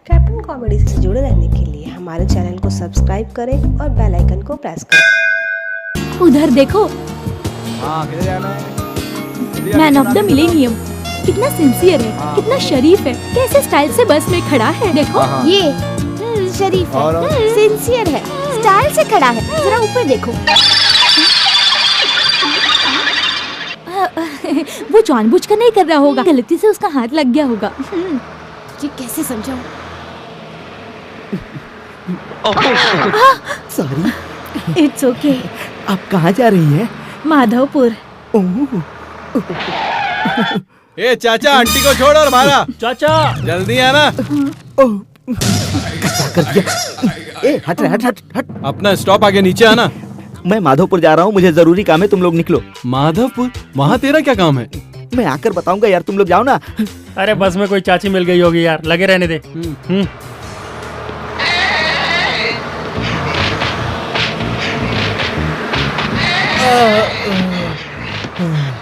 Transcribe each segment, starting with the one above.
Captain comedy से जुड़े रहने के लिए हमारे चैनल को सब्सक्राइब करें और बेल आइकन को प्रेस करें। उधर देखो, किधर जाना है? मैन ऑफ द मिलेनियम कितना सिंसियर है, कितना शरीफ है, कैसे स्टाइल से बस में खड़ा है। देखो ये शरीफ है, सिंसियर है, स्टाइल से खड़ा है। जरा ऊपर देखो। वो जानबूझकर नहीं कर रहा होगा, गलती से उसका हाथ लग गया होगा। ये कैसे समझाऊं? सॉरी। It's okay. आप कहाँ जा रही हैं? माधवपुर। ए चाचा, आंटी को छोड़ और मारा। चाचा जल्दी आना। कर दिया। ए हट हट हट हट। अपना स्टॉप आगे नीचे आना। मैं माधवपुर जा रहा हूँ, मुझे जरूरी काम है, तुम लोग निकलो। माधवपुर? वहाँ तेरा क्या काम है? मैं आकर बताऊंगा यार, तुम लोग जाओ ना। अरे बस में कोई चाची मिल गई होगी यार, लगे रहने दे।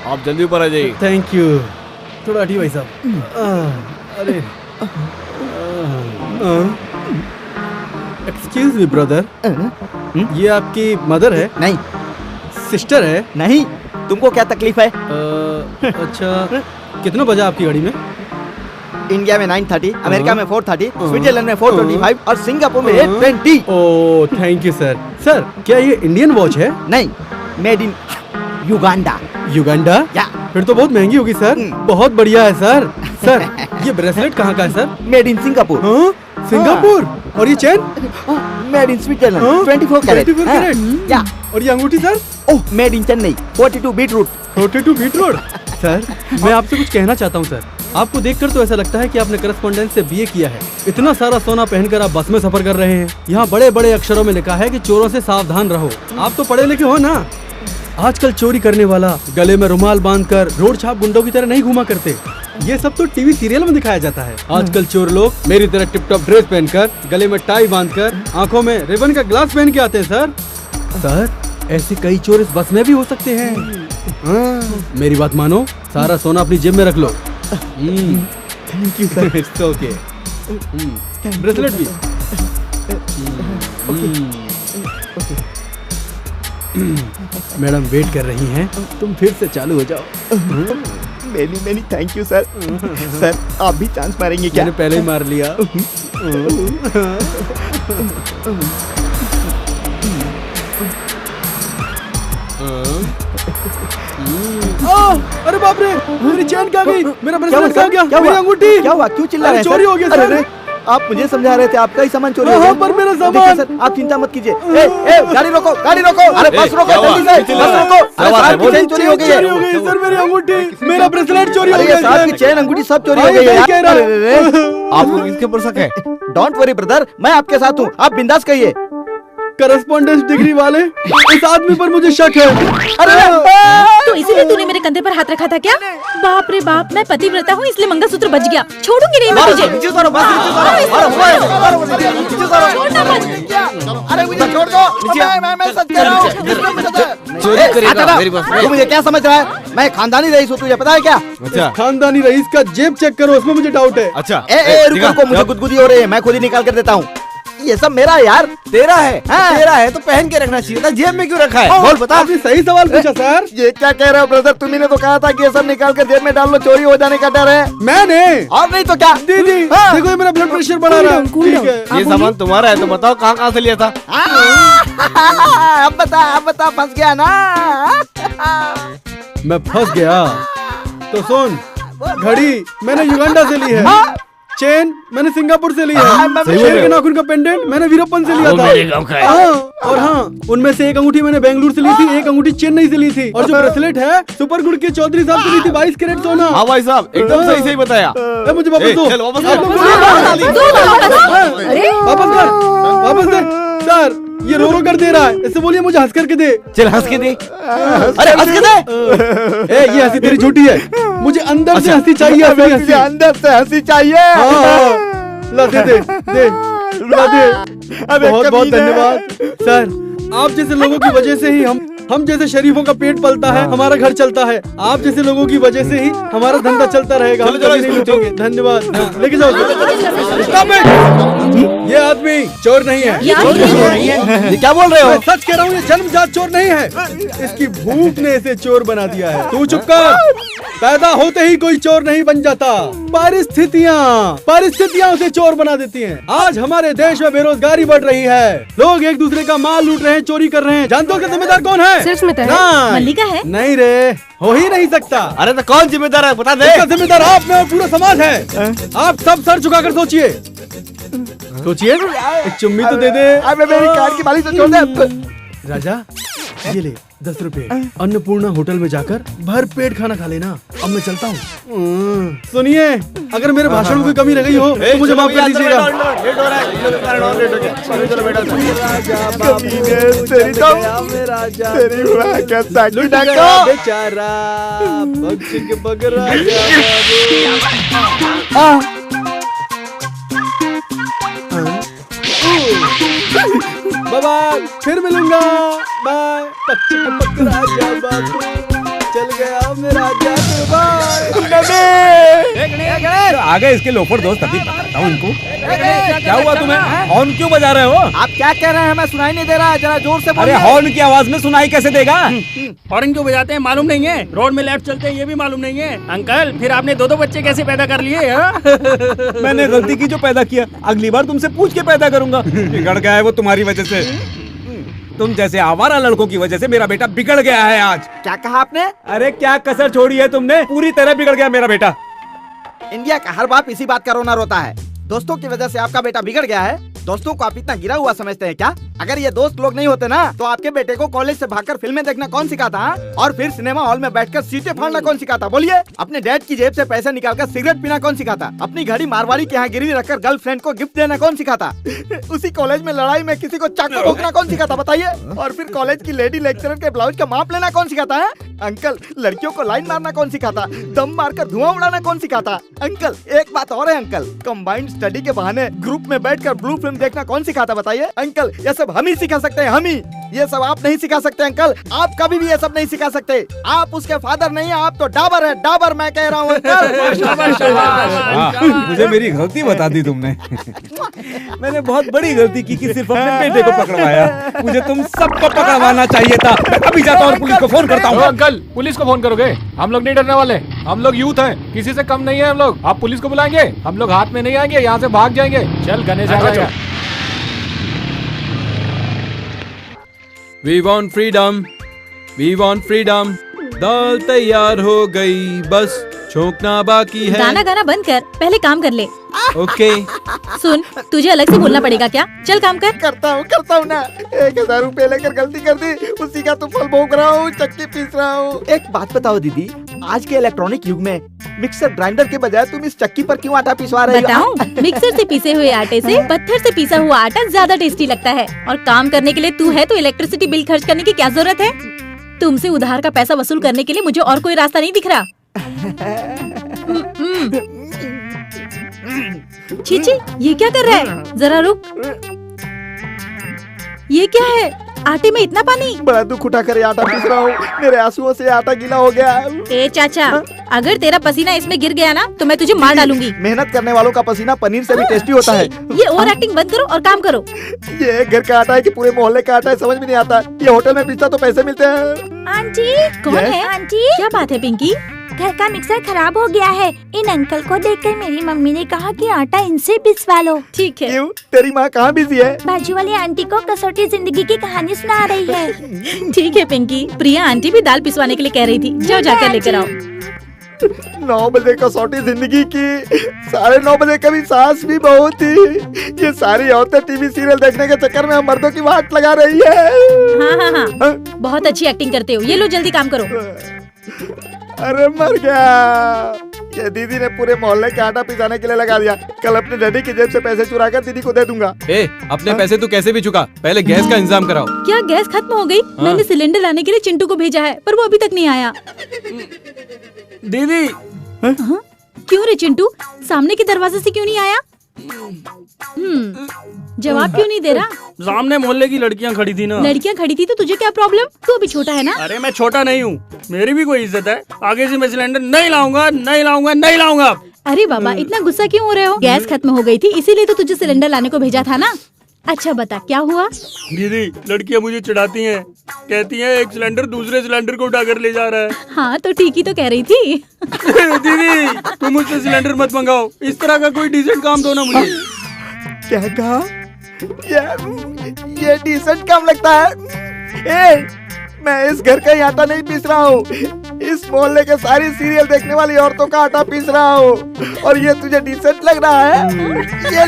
आप जल्दी ऊपर आ जाइए। Thank you. थोड़ा हटिए भाई साहब। अरे एक्सक्यूज मी ब्रदर, ये आपकी मदर है? नहीं सिस्टर है? नहीं, तुमको क्या तकलीफ है? अच्छा, कितना बजा आपकी गाड़ी में? इंडिया में 9:30, अमेरिका में 4:30, स्विट्जरलैंड में 4:25 और सिंगापुर में 8:20। Oh thank you sir. Sir क्या ये इंडियन वॉच है? नहीं, मेड इन युगांडा। युगांडा? या फिर तो बहुत महंगी होगी सर। बहुत बढ़िया है सर। सर ये ब्रेसलेट कहाँ का है सर? Made in Singapore. हाँ? सिंगापुर? और ये चेन? मेड इन स्विट्जरलैंड, हाँ? 24 कैरेट। 24 कैरेट? या और ये अंगूठी sir? Oh, made in Chennai, 42 beat route. 42 beat road. Sir मैं आपसे कुछ कहना चाहता हूँ सर। आपको देखकर तो ऐसा लगता है कि आपने करस्पॉन्डेंस से बीए किया है। इतना सारा सोना पहनकर आप बस में सफर कर रहे हैं। यहाँ बड़े बड़े अक्षरों में लिखा है कि चोरों से सावधान रहो। आप तो पढ़े लिखे हो ना। आजकल चोरी करने वाला गले में रुमाल बांधकर रोड छाप गुंडों की तरह नहीं घुमा करते। ये सब तो टीवी सीरियल में दिखाया जाता है। आजकल चोर लोग मेरी तरह टिप टॉप ड्रेस पहनकर, गले में टाई बांधकर, आंखों में रिबन का ग्लास पहन के आते हैं सर। सर ऐसे कई चोर इस बस में भी हो सकते हैं। मेरी बात मानो, सारा सोना अपनी जेब में रख लो। Thank you sir. It's okay. Bracelet भी। मैडम वेट कर रही हैं, तुम फिर से चालू हो जाओ। Many many thank you sir. Sir आप भी चांस मारेंगे क्या? मैंने पहले ही मार लिया। अरे बाप रे, मेरी चैन कहाँ गई? मेरा ब्रेसलेट कहाँ गया? मेरी अंगूठी? क्या हुआ? क्यों चिल्ला रहे हैं? चोरी हो गया अरे सर। रे, आप मुझे समझा रहे थे, आपका ही सामान चोरी हो हाँ, गया। पर मेरा देखिए सामान। सर, आप चिंता मत कीजिए। गाड़ी रोको, गाड़ी रोको। अरे बस रोको, जल्दी से बस रोको। अरे साहब की चेन चोरी हो गई चोरी हो है। गई सर, मेरी अंगूठी, मेरा ब्रेसलेट चोरी हो अरे गया ये साहब की सर। चेन अंगूठी सब चोरी हो भाई, गई है भाई, कह यार। रहा है। अरे रे रे। आपको किसके ऊपर शक है? डोंट वरी ब्रदर, मैं आपके साथ हूँ, आप बिंदास कहिए। करस्पॉन्डेंस डिग्री वाले इस आदमी पर मुझे शक है। अरे तो इसीलिए तूने मेरे कंधे पर हाथ रखा था क्या? बाप रे बाप, मैं पतिव्रता हूँ इसलिए मंगलसूत्र बच गया। छोड़ूंगी नहीं मैं तुझे। अरे मुझे छोड़ दो। मैं सच कह रहा हूँ। चोरी करेगा मेरी बस में। तू मुझे क्या समझ रहा है? मैं खानदानी रईस हूँ, तुझे पता है क्या? अच्छा खानदानी रईस का जेब चेक करो, उसमें मुझे डाउट है। अच्छा। रुको रुको, मुझे गुदगुदी हो रही है, मैं खुद ही निकाल कर देता हूँ। ये सब मेरा है यार। तेरा है? हाँ। तेरा है तो पहन के रखना चाहिए था, जेब में क्यों रखा है? बोल बता। आपने सही सवाल पूछा सर। ये क्या कह रहे हो ब्रदर? तुम्ही तो कहा था कि ये सब निकाल कर जेब में डाल लो, चोरी हो जाने का डर है। मैंने और नहीं तो क्या? दीदी हाँ। देखो, ये मेरा ब्लड प्रेशर बढ़ा रहा है। ठीक है। ये सामान तुम्हारा है तो बताओ कहाँ से लिया था? अब बता, फंस गया ना। मैं फंस गया तो सुन, घड़ी मैंने युगांडा से ली है, चेन मैंने सिंगापुर से ली है, शेर के नाखून का पेंडेंट मैंने वीरप्पन से लिया था। मेरे गाँव का है। हाँ, और हाँ, उनमें से एक अंगूठी मैंने बेंगलुरु से ली थी, एक अंगूठी चेन्नई से ली थी, और जो ब्रेसलेट है सुपरगुड के चौधरी साहब से ली थी, 22 कैरेट सोना। हाँ भाई साहब, एकदम सही सही बताया। मुझे वापस दो। चल वापस आप लोग मुझे वापस कर, वापस दे। सर ये रो कर दे रहा है, इससे बोलिए मुझे हंस करके दे। चल हंस के दे। अरे हंस के दे। ये हंसी तेरी झूठी है, मुझे अंदर से हंसी चाहिए। हंसी अंदर से हंसी चाहिए। ला दे दे दे, ला दे। बहुत बहुत धन्यवाद सर, आप जैसे लोगों की वजह से ही हम हम जैसे शरीफों का पेट पलता है, हमारा घर चलता है। आप जैसे लोगों की वजह से ही हमारा धंधा चलता रहेगा। हम कभी नहीं लूटेंगे। धन्यवाद। लेके जाओ। Stop it! ये आदमी चोर नहीं है। ये क्या बोल रहे हो? मैं सच कह रहा हूँ, ये जन्मजात चोर नहीं है। इसकी भूख ने इसे चोर बना दिया है। तू चुप कर। पैदा होते ही कोई चोर नहीं बन जाता। परिस्थितियाँ उसे चोर बना देती हैं। आज हमारे देश में बेरोजगारी बढ़ रही है। लोग एक दूसरे का माल लूट रहे हैं, चोरी कर रहे हैं। जानते हो कि जिम्मेदार कौन है? सिर्फ स्मिता है। नहीं। मल्लिका है। नहीं रे, हो ही नहीं सकता। अरे तो कौन जिम्मेदार है बता दे। इसका जिम्मेदार आप में और पूरा समाज है। आप सब सर झुकाकर सोचिए। सोचिए, एक चुम्मी तो दे दे। अबे मेरी कार की मालिक तो छोड़ दे। राजा, ये ले 10 रुपए। अन्नपूर्णा होटल में जाकर भर पेट खाना खा लेना। अब मैं चलता हूँ। सुनिए, अगर मेरे भाषण में कोई कमी रह गई हो तो मुझे माफ कर दीजिएगा। लेट हो रहा है। चलो बेटा। तेरी तो तेरी हुआ क्या साकी डाको। बेचारा बग के बग राजा बाबा, फिर मिलूंगा। बाय। पक्के पक राजा बाबू, चल गया मेरा जादू। बाय। आ गए इसके लोफर दोस्त। अभी बताता हूँ इनको। क्या हुआ तुम्हें? हॉर्न क्यों बजा रहे हो? आप क्या कह रहे हैं? हमें सुनाई नहीं दे रहा, जरा जोर से बोलिए। अरे हॉर्न की आवाज में सुनाई कैसे देगा? हॉर्न क्यों बजाते हैं मालूम नहीं है? रोड में लेफ्ट चलते हैं ये भी मालूम नहीं है? अंकल, फिर आपने 2 बच्चे कैसे पैदा कर लिए? मैंने गलती की जो पैदा किया, अगली बार तुमसे पूछ के पैदा करूंगा। बिगड़ गया है वो तुम्हारी वजह से। तुम जैसे आवारा लड़कों की वजह से मेरा बेटा बिगड़ गया है आज। क्या कहा आपने? अरे क्या कसर छोड़ी है तुमने? पूरी तरह बिगड़ गया मेरा बेटा। इंडिया का हर बाप इसी बात का रोना रोता है। दोस्तों की वजह से आपका बेटा बिगड़ गया है। दोस्तों को आप इतना गिरा हुआ समझते हैं क्या? अगर ये दोस्त लोग नहीं होते ना तो आपके बेटे को कॉलेज से भागकर फिल्में देखना कौन सिखाता? और फिर सिनेमा हॉल में बैठकर सीटें फाड़ना कौन सिखाता? बोलिए। अपने डैड की जेब से पैसे निकालकर सिगरेट पीना कौन सिखाता? अपनी घड़ी मारवाड़ी के यहाँ गिरवी रखकर गर्लफ्रेंड को गिफ्ट देना कौन सिखाता? उसी कॉलेज में लड़ाई में किसी को चाकू ठोकना कौन सिखाता? बताइए। और फिर कॉलेज की लेडी लेक्चरर के ब्लाउज का माप लेना कौन सिखाता है? अंकल, लड़कियों को लाइन मारना कौन सिखाता? दम मारकर धुआं उड़ाना कौन सिखाता? अंकल, एक बात और है अंकल, कंबाइंड स्टडी के बहाने ग्रुप में बैठकर ब्लू फिल्म देखना कौन सिखाता? बताइए। अंकल, ये सब हम ही सिखा सकते हैं, हम ही। ये सब आप नहीं सिखा सकते अंकल। आप कभी भी ये सब नहीं सिखा सकते। आप उसके फादर नहीं है, आप तो डाबर है, डाबर। मैं कह रहा हूँ अंकल। मुझे मेरी गलती बता दी तुमने। मैंने बहुत बड़ी गलती की कि सिर्फ अपने बेटे को पकड़वाया। मुझे तुम सबको पकड़वाना चाहिए था। अभी जाता हूँ, पुलिस को फोन करता हूँ। अंकल, पुलिस को फोन करोगे? हम लोग नहीं डरने वाले। हम लोग यूथ हैं, किसी से कम नहीं है हम लोग। आप पुलिस को बुलाएंगे? हम लोग हाथ में नहीं आएंगे, यहाँ से भाग जाएंगे। चल गणेश आ जाएगा। We want freedom, we want freedom। दाल तैयार हो गई, बस छोंकना बाकी है। गाना गाना बंद कर, पहले काम कर ले। ओके। सुन, तुझे अलग से बोलना पड़ेगा क्या? चल काम कर। करता हूँ ना। 1000 रुपए लेकर गलती कर दी, उसी का तो फल भोग रहा हूँ, चक्की पीस रहा हूँ। एक बात बताओ दीदी, आज के इलेक्ट्रॉनिक युग में मिक्सर ग्राइंडर के बजाय तुम इस चक्की पर क्यों आटा पिसवा रही हो? बताऊं? मिक्सर से पीसे हुए आटे से पत्थर से पीसा हुआ आटा ज्यादा टेस्टी लगता है। और काम करने के लिए तू है तो इलेक्ट्रिसिटी बिल खर्च करने की क्या जरूरत है? तुमसे उधार का पैसा वसूल करने के लिए मुझे और कोई रास्ता नहीं दिख रहा। चीची, ये क्या कर रहा है? जरा रुक। ये क्या है? आटे में इतना पानी? बड़ा दुख उठाकर ये आटा पीस रहा हूँ, मेरे आंसुओं से आटा गीला हो गया। ए चाचा, अगर तेरा पसीना इसमें गिर गया ना तो मैं तुझे मार डालूंगी। मेहनत करने वालों का पसीना पनीर से भी टेस्टी होता है। ये ओवर एक्टिंग बंद करो और काम करो। ये घर का आटा है कि पूरे मोहल्ले का आटा है, समझ में नहीं आता। ये होटल में पिसता तो पैसे मिलते हैं। आंटी, कौन है? आंटी, क्या बात है पिंकी? घर का मिक्सर खराब हो गया है। इन अंकल को देखकर मेरी मम्मी ने कहा कि आटा इनसे पिसवा लो। ठीक है। क्यों? तेरी माँ कहाँ बिजी है? बाजू वाली आंटी को कसौटी जिंदगी की कहानी सुना रही है। ठीक है पिंकी, प्रिया आंटी भी दाल पिसवाने के लिए कह रही थी। जाओ जाकर लेकर आओ। 9 बजे कसौटी जिंदगी की, 9:30 बजे कभी सास भी बहू थी। ये सारी औरतें टीवी सीरियल देखने के चक्कर में हम मर्दों की वाट लगा रही है। हाँ, बहुत अच्छी एक्टिंग करते हो। ये लो जल्दी काम करो। अरे मर गया। ये दीदी ने पूरे मोहल्ले का आटा पिसाने के लिए लगा दिया। कल अपने डैडी की जेब से पैसे चुरा कर दीदी को दे दूंगा। अपने पैसे तू कैसे भी चुका, पहले गैस का इंतजाम कराओ। क्या गैस खत्म हो गई? मैंने सिलेंडर लाने के लिए चिंटू को भेजा है, पर वो अभी तक नहीं आया। दीदी, क्यों रे चिंटू, सामने के दरवाजे से क्यों नहीं आया? जवाब क्यों नहीं दे रहा? सामने मोहल्ले की लड़कियां खड़ी थी ना। लड़कियां खड़ी थी तो तुझे क्या प्रॉब्लम? तू अभी छोटा है ना। अरे मैं छोटा नहीं हूँ, मेरी भी कोई इज्जत है। आगे से मैं सिलेंडर नहीं लाऊंगा, नहीं लाऊंगा, नहीं लाऊंगा। अरे बाबा इतना गुस्सा क्यों हो रहे हो? गैस खत्म हो गई थी इसीलिए तो तुझे सिलेंडर लाने को भेजा था ना। अच्छा बता क्या हुआ? दीदी लड़कियां मुझे चिढ़ाती हैं, कहती हैं एक सिलेंडर दूसरे सिलेंडर को उठाकर ले जा रहा है। हाँ तो ठीक ही तो कह रही थी। दीदी तुम मुझसे सिलेंडर मत मंगाओ, इस तरह का कोई डिसेंट काम दो ना मुझे। क्या कहा? ये डिसेंट काम लगता है? मैं इस घर का आटा नहीं पीस रहा हूँ, इस मोहल्ले के सारी सीरियल देखने वाली औरतों का आटा पीस रहा हूँ, और ये तुझे डिसेंट लग रहा है? ये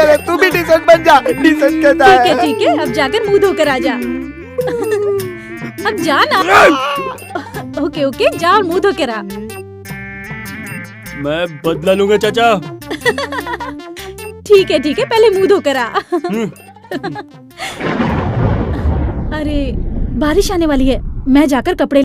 ले तू भी डिसेंट बन जा। डिसेंट कहता है। ठीक है अब जाकर मुंह धोकर आ जा। अब जा ना। ओके जा और मुंह धोकर आ। मैं बदला लूंगा चाचा। ठीक है पहले मुंह धोकर आ। अरे बारिश आने वाली है, मैं जाकर कपड़े